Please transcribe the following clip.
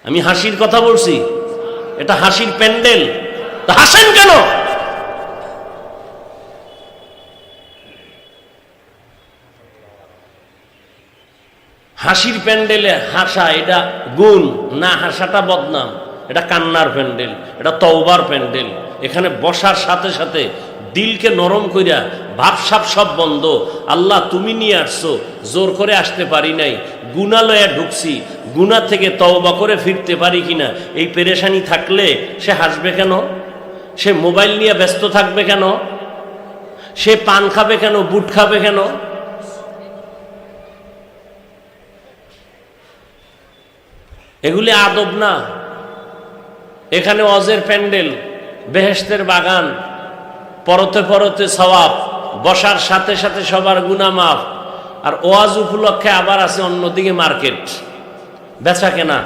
আমি হাসির কথা বলছি, এটা হাসির প্যান্ডেল, তা হাসেন কেন? হাসির প্যান্ডেলে হাসা এটা গুণ না, হাসাটা বদনাম। এটা কান্নার প্যান্ডেল, এটা তওবার প্যান্ডেল। এখানে বসার সাথে সাথে দিলকে নরম কইরা ভাবসাব সব বন্ধ। আল্লাহ তুমি নিয়ে আসছো, জোর করে আসতে পারি নাই, গুনাহ লয়া ঢুকছি, গুনাহ থেকে তওবা করে ফিরতে পারি কিনা, এই পেরেশানি থাকলে সে হাসবে কেন? সে মোবাইল নিয়ে ব্যস্ত থাকবে কেন? সে পান খাবে কেন? বুট খাবে কেন? এগুলি আদব না। এখানে ওয়াজের প্যান্ডেল, বেহেশতের বাগান, পরতে পরতে সওয়াব, বসার সাথে সাথে সবার গুনাহ মাফ। আর ওয়াজ উপলক্ষে আবার আছে অন্যদিকে মার্কেট, বেচা কেনা।